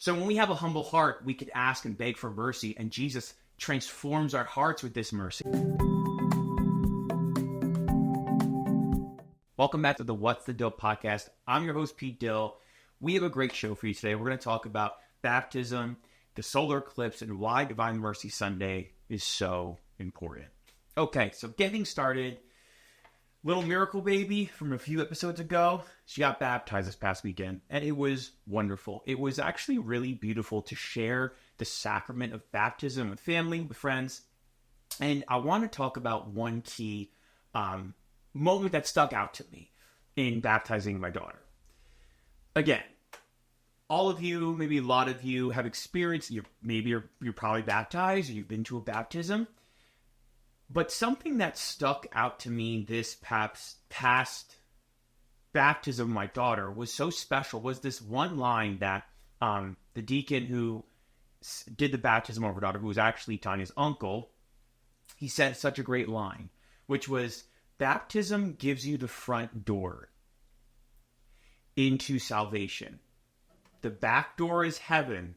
So when we have a humble heart, we could ask and beg for mercy, and Jesus transforms our hearts with this mercy. Welcome back to the What's the Dill podcast. I'm your host, Pete Dill. We have a great show for you today. We're going to talk about baptism, the solar eclipse, and why Divine Mercy Sunday is so important. Okay, so getting started. Little miracle baby from a few episodes ago, she got baptized this past weekend, and it was wonderful. It was actually really beautiful to share the sacrament of baptism with family, with friends. And I want to talk about one key moment that stuck out to me in baptizing my daughter. Again, all of you, maybe a lot of you have experienced, you're probably baptized, or you've been to a baptism. But something that stuck out to me this past baptism of my daughter was so special was this one line that the deacon who did the baptism of her daughter, who was actually Tanya's uncle, he said such a great line, which was, baptism gives you the front door into salvation. The back door is heaven,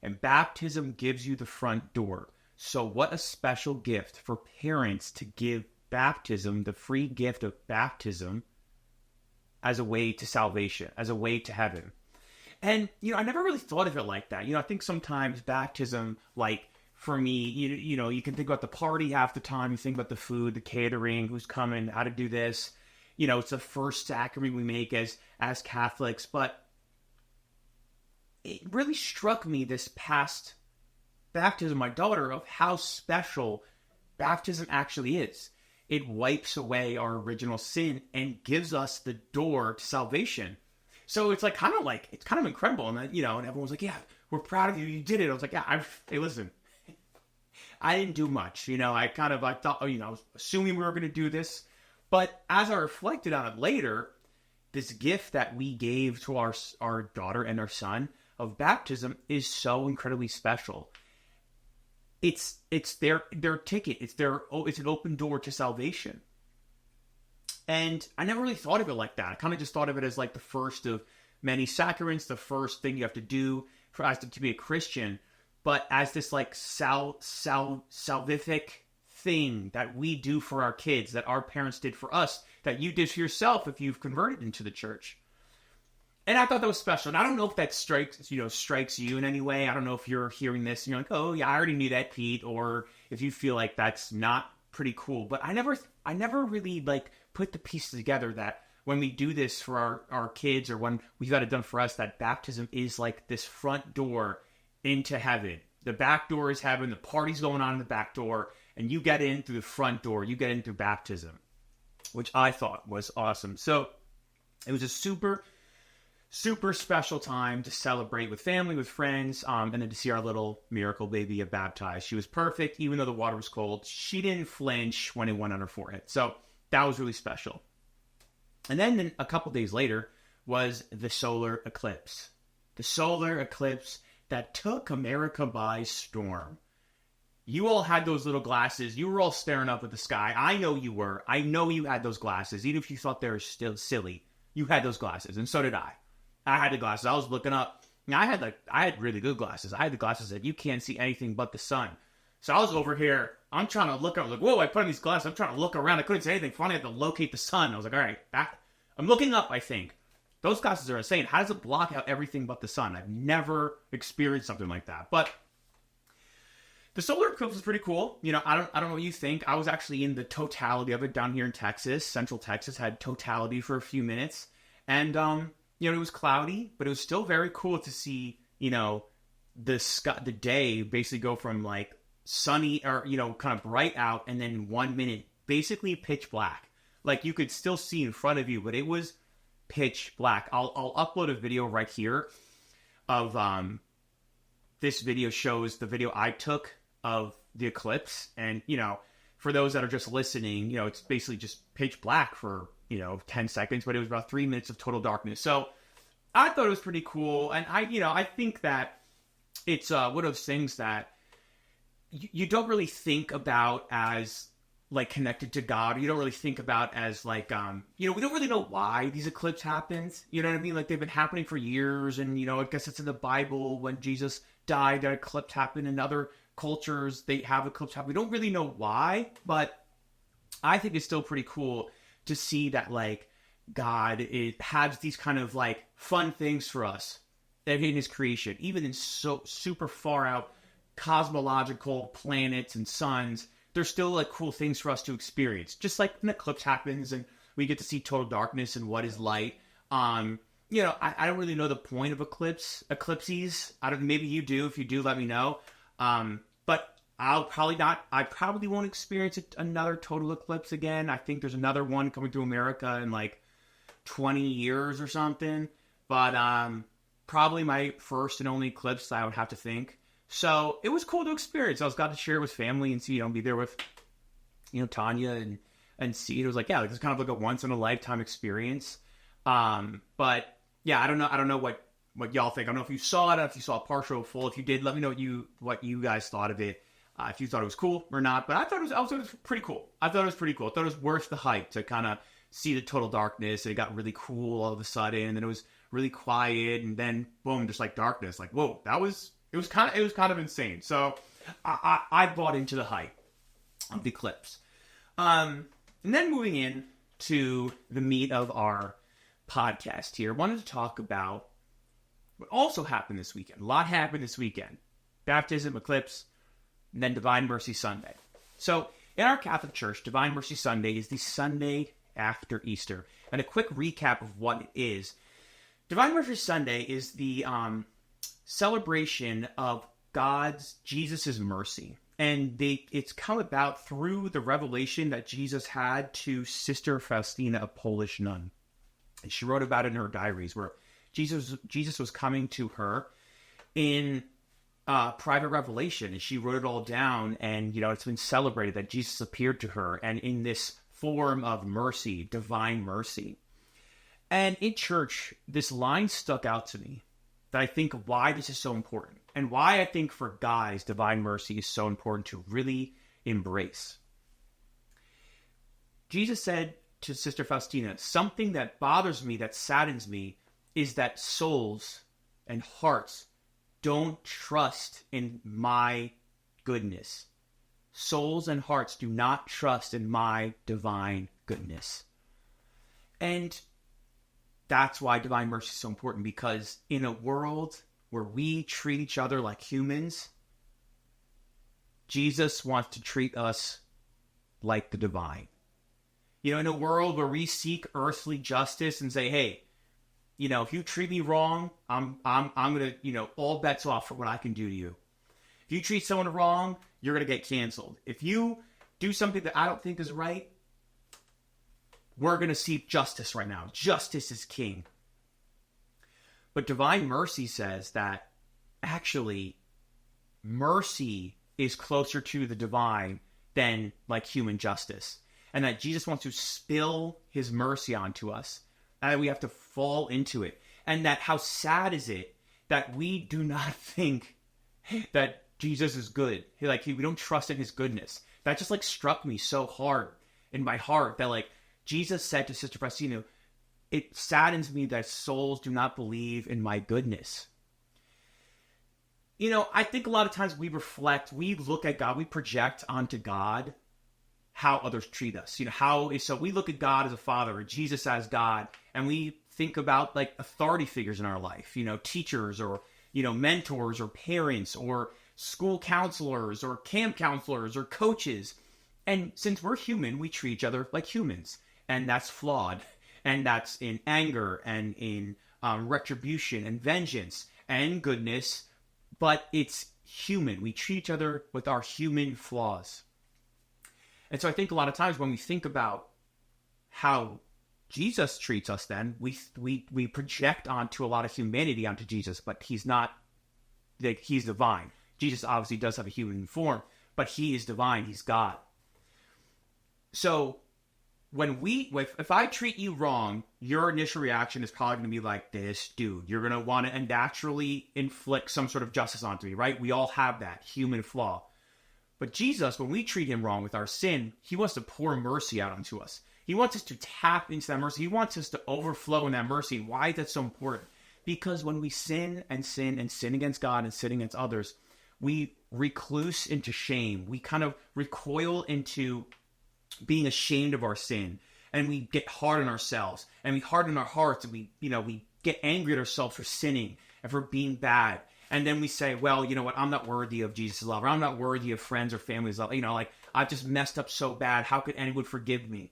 and baptism gives you the front door. So what a special gift for parents to give baptism, the free gift of baptism, as a way to salvation, as a way to heaven. And, I never really thought of it like that. I think sometimes baptism, like, for me, you can think about the party half the time. You think about the food, the catering, who's coming, how to do this. It's the first sacrament we make as Catholics. But it really struck me this past baptism of my daughter of how special baptism actually is. It wipes away our original sin and gives us the door to salvation. So it's kind of incredible. And and everyone's like, yeah, we're proud of you. You did it. I was like, yeah, hey, listen, I didn't do much. I thought, I was assuming we were going to do this. But as I reflected on it later, this gift that we gave to our daughter and our son of baptism is so incredibly special. It's their ticket. It's an open door to salvation. And I never really thought of it like that. I kind of just thought of it as like the first of many sacraments, the first thing you have to do to be a Christian. But as this like salvific thing that we do for our kids, that our parents did for us, that you did for yourself if you've converted into the church. And I thought that was special. And I don't know if that strikes you in any way. I don't know if you're hearing this and you're like, oh yeah, I already knew that, Pete. Or if you feel like that's not pretty cool. But I never really put the pieces together that when we do this for our kids, or when we've got it done for us, that baptism is like this front door into heaven. The back door is heaven. The party's going on in the back door. And you get in through the front door. You get in through baptism, which I thought was awesome. So it was a super special time to celebrate with family, with friends, and then to see our little miracle baby get baptized. She was perfect, even though the water was cold. She didn't flinch when it went on her forehead. So that was really special. And then a couple days later was the solar eclipse. The solar eclipse that took America by storm. You all had those little glasses. You were all staring up at the sky. I know you were. I know you had those glasses. Even if you thought they were still silly, you had those glasses, and so did I. I had the glasses. I was looking up. Now, I had really good glasses. I had the glasses that you can't see anything but the sun. So I was over here. I'm trying to look. I was like, whoa, I put on these glasses. I'm trying to look around. I couldn't see anything. Finally, I had to locate the sun. I was like, all right, I'm looking up, I think. Those glasses are insane. How does it block out everything but the sun? I've never experienced something like that. But the solar eclipse is pretty cool. I don't know what you think. I was actually in the totality of it down here in Texas. Central Texas had totality for a few minutes. And, it was cloudy, but it was still very cool to see, the day basically go from like sunny or, kind of bright out, and then in 1 minute, basically pitch black. Like you could still see in front of you, but it was pitch black. I'll upload a video right here of, this video shows the video I took of the eclipse. And, for those that are just listening, it's basically just pitch black for, 10 seconds, but it was about 3 minutes of total darkness. So I thought it was pretty cool. And I think that it's one of those things that you don't really think about as like connected to God. You don't really think about as like, we don't really know why these eclipses happens. You know what I mean? Like they've been happening for years, and I guess it's in the Bible when Jesus died, that eclipse happened. In other cultures, they have eclipse happen. We don't really know why, but I think it's still pretty cool to see that like God has these kind of like fun things for us in his creation, even in so super far out cosmological planets and suns. There's still like cool things for us to experience. Just like an eclipse happens and we get to see total darkness and what is light. I don't really know the point of eclipses. Maybe you do. If you do, let me know. But I'll probably not. I probably won't experience another total eclipse again. I think there's another one coming through America in like 20 years or something. But probably my first and only eclipse, I would have to think. So it was cool to experience. I was glad to share it with family and see, be there with, Tanya and see it. It was like, yeah, like it's kind of like a once in a lifetime experience. But yeah, I don't know what y'all think. I don't know if you saw it, if you saw a partial or full. If you did, let me know what you guys thought of it. If you thought it was cool or not. But I thought it was pretty cool. I thought it was worth the hype to kind of see the total darkness. And it got really cool all of a sudden, and then it was really quiet, and then boom, just like darkness. Like, whoa, it was kind of insane. So I bought into the hype of the eclipse. And then moving in to the meat of our podcast here, I wanted to talk about what also happened this weekend. A lot happened this weekend. Baptism, eclipse, and then Divine Mercy Sunday. So in our Catholic Church, Divine Mercy Sunday is the Sunday after Easter. And a quick recap of what it is. Divine Mercy Sunday is the celebration of Jesus' mercy. And it's come about through the revelation that Jesus had to Sister Faustina, a Polish nun. And she wrote about it in her diaries, where Jesus was coming to her in private revelation, and she wrote it all down. And it's been celebrated that Jesus appeared to her, and in this form of mercy, divine mercy. And in church, this line stuck out to me, that I think why this is so important, and why I think for guys, divine mercy is so important to really embrace. Jesus said to Sister Faustina, something that bothers me, that saddens me, is that souls and hearts don't trust in my goodness. Souls and hearts do not trust in my divine goodness. And that's why divine mercy is so important, because in a world where we treat each other like humans, Jesus wants to treat us like the divine. In a world where we seek earthly justice and say, hey, if you treat me wrong, I'm going to, all bets off for what I can do to you. If you treat someone wrong, you're going to get canceled. If you do something that I don't think is right, we're going to seek justice right now. Justice is king. But divine mercy says that actually mercy is closer to the divine than like human justice. And that Jesus wants to spill his mercy onto us. And we have to fall into it. And that how sad is it that we do not think that Jesus is good. We don't trust in his goodness. That just struck me so hard in my heart that Jesus said to Sister Faustina, it saddens me that souls do not believe in my goodness. I think a lot of times we look at God, we project onto God how others treat us. So we look at God as a father, or Jesus as God, and we think about authority figures in our life, teachers or, mentors or parents or school counselors or camp counselors or coaches. And since we're human, we treat each other like humans. And that's flawed. And that's in anger and in retribution and vengeance and goodness. But it's human. We treat each other with our human flaws. And so I think a lot of times when we think about how Jesus treats us, then we project onto a lot of humanity onto Jesus. But he's not, he's divine. Jesus obviously does have a human form, but he is divine. He's God. So if I treat you wrong, your initial reaction is probably going to be like this, dude. You're going to want to naturally inflict some sort of justice onto me, right? We all have that human flaw. But Jesus, when we treat him wrong with our sin, he wants to pour mercy out onto us. He wants us to tap into that mercy. He wants us to overflow in that mercy. Why is that so important? Because when we sin and sin and sin against God and sin against others, we recluse into shame. We kind of recoil into being ashamed of our sin. And we get hard on ourselves. And we harden our hearts. And we get angry at ourselves for sinning and for being bad. And then we say, well, you know what? I'm not worthy of Jesus' love. Or I'm not worthy of friends or family's love. I've just messed up so bad. How could anyone forgive me?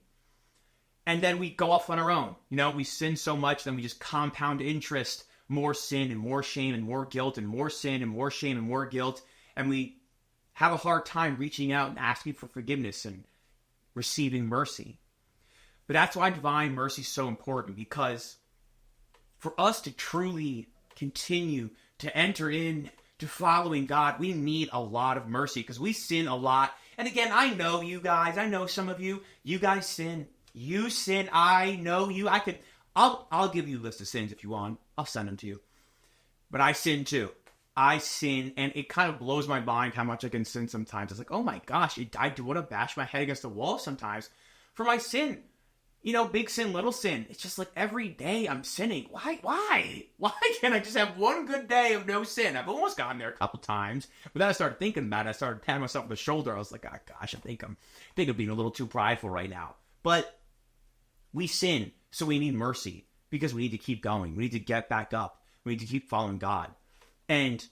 And then we go off on our own. We sin so much, then we just compound interest, more sin and more shame and more guilt and more sin and more shame and more guilt. And we have a hard time reaching out and asking for forgiveness and receiving mercy. But that's why divine mercy is so important, because for us to truly continue to enter in to following God, we need a lot of mercy, because we sin a lot. And again, I know you guys, I know some of you guys sin. You sin, I know you. I'll give you a list of sins if you want. I'll send them to you. But I sin too. I sin, and it kind of blows my mind how much I can sin sometimes. It's like, oh my gosh, I do want to bash my head against the wall sometimes for my sin. Big sin, little sin. It's just like every day I'm sinning. Why? Why can't I just have one good day of no sin? I've almost gotten there a couple times. But then I started thinking about it. I started patting myself on the shoulder. I was like, oh gosh, I think I'm being a little too prideful right now. But we sin, so we need mercy, because we need to keep going. We need to get back up. We need to keep following God. And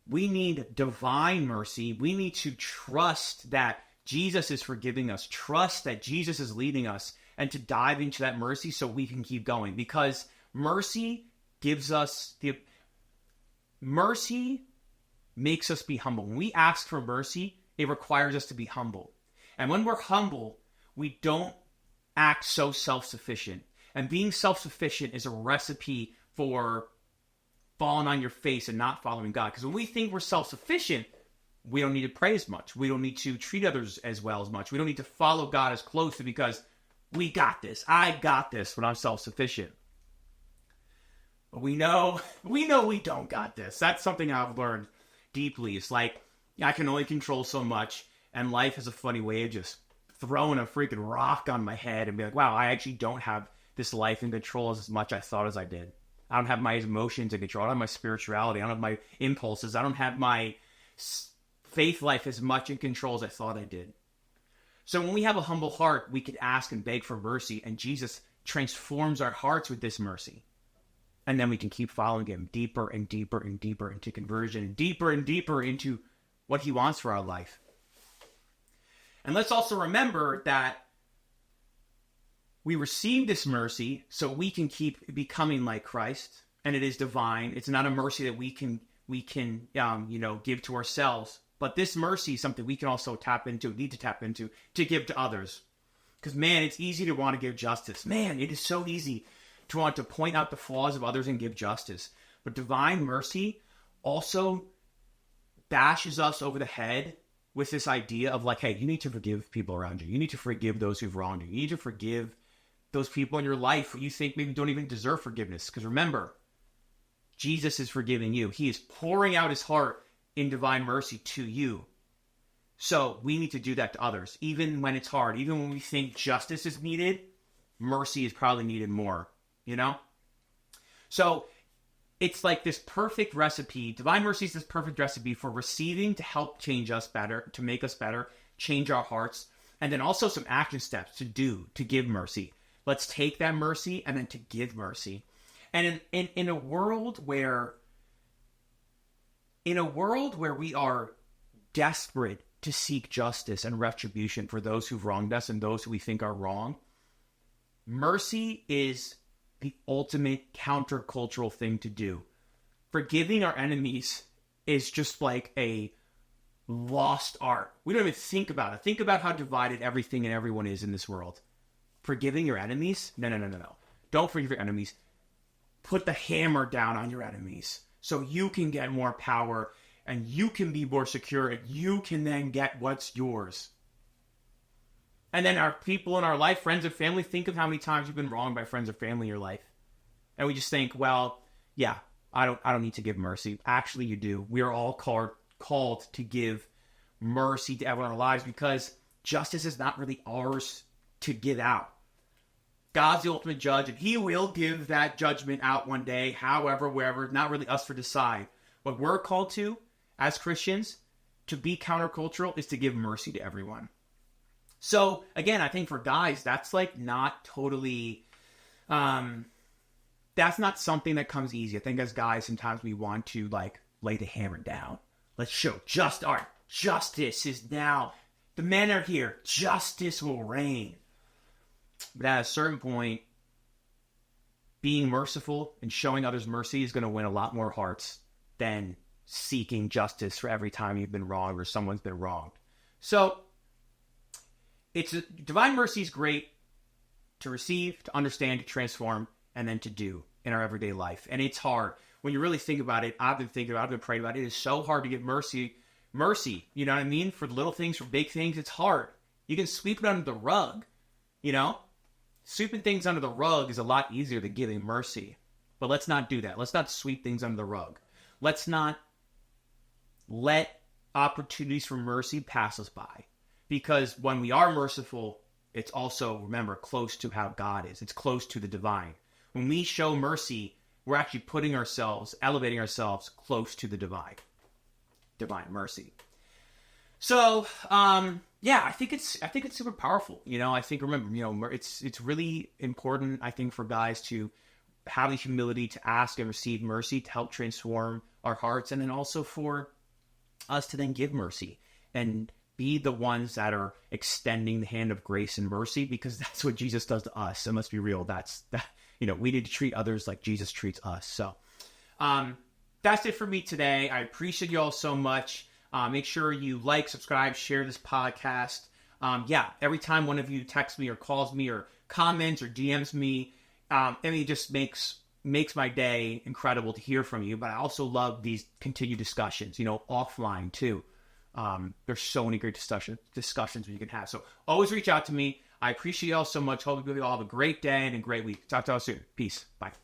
we need divine mercy. We need to trust that Jesus is forgiving us, trust that Jesus is leading us, and to dive into that mercy so we can keep going. Because mercy makes us be humble. When we ask for mercy, it requires us to be humble. And when we're humble, we don't act so self-sufficient. And being self-sufficient is a recipe for falling on your face and not following God. Because when we think we're self-sufficient, we don't need to pray as much. We don't need to treat others as well as much. We don't need to follow God as closely, because we got this. I got this when I'm self-sufficient. But we know we don't got this. That's something I've learned deeply. It's like, I can only control so much, and life has a funny way of just throwing a freaking rock on my head and be like, wow, I actually don't have this life in control as much I thought as I did. I don't have my emotions in control. I don't have my spirituality. I don't have my impulses. I don't have my faith life as much in control as I thought I did. So when we have a humble heart, we can ask and beg for mercy, and Jesus transforms our hearts with this mercy. And then we can keep following him deeper and deeper and deeper into conversion, and deeper into what he wants for our life. And let's also remember that we receive this mercy so we can keep becoming like Christ, and it is divine. It's not a mercy that we can give to ourselves, but this mercy is something we can also need to tap into to give to others. Because man, it's easy to want to give justice. Man, it is so easy to want to point out the flaws of others and give justice. But divine mercy also bashes us over the head with this idea of like, hey, you need to forgive people around you. You need to forgive those who've wronged you. You need to forgive those people in your life who you think maybe don't even deserve forgiveness. Because remember, Jesus is forgiving you. He is pouring out his heart in divine mercy to you. So we need to do that to others. Even when it's hard, even when we think justice is needed, mercy is probably needed more, So it's like this perfect recipe. Divine mercy is this perfect recipe for receiving to help change us better, to make us better, change our hearts, and then also some action steps to give mercy. Let's take that mercy and then to give mercy. And in a world where we are desperate to seek justice and retribution for those who've wronged us and those who we think are wrong, mercy is the ultimate countercultural thing to do. Forgiving our enemies is just like a lost art. We don't even think about it. Think about how divided everything and everyone is in this world. Forgiving your enemies? No. Don't forgive your enemies. Put the hammer down on your enemies so you can get more power and you can be more secure and you can then get what's yours. And then our people in our life, friends and family, think of how many times you've been wronged by friends or family in your life. And we just think, well, yeah, I don't need to give mercy. Actually, you do. We are all called to give mercy to everyone in our lives, because justice is not really ours to give out. God's the ultimate judge, and he will give that judgment out one day, however, wherever. Not really us to decide. What we're called to, as Christians, to be countercultural, is to give mercy to everyone. So, again, I think for guys, that's like not totally... that's not something that comes easy. I think as guys, sometimes we want to like lay the hammer down. Let's show justice is now. The men are here. Justice will reign. But at a certain point, being merciful and showing others mercy is going to win a lot more hearts than seeking justice for every time you've been wronged or someone's been wronged. So, divine mercy is great to receive, to understand, to transform, and then to do in our everyday life. And it's hard. When you really think about it, I've been praying about it. It is so hard to give mercy, you know what I mean? For the little things, for big things, it's hard. You can sweep it under the rug, you know? Sweeping things under the rug is a lot easier than giving mercy. But let's not do that. Let's not sweep things under the rug. Let's not let opportunities for mercy pass us by. Because when we are merciful, it's also, remember, close to how God is. It's close to the divine. When we show mercy, we're actually elevating ourselves close to the divine mercy. So, I think it's super powerful. You know, I think, remember, you know, it's really important, I think, for guys to have the humility to ask and receive mercy to help transform our hearts, and then also for us to then give mercy and be the ones that are extending the hand of grace and mercy, because that's what Jesus does to us. So let's be real. You know, we need to treat others like Jesus treats us. So, that's it for me today. I appreciate you all so much. Make sure you like, subscribe, share this podcast. Every time one of you texts me or calls me or comments or DMs me, it just makes my day incredible to hear from you. But I also love these continued discussions, you know, offline too. There's so many great discussions you can have. So always reach out to me. I appreciate you all so much. Hope you all have a great day and a great week. Talk to you all soon. Peace. Bye.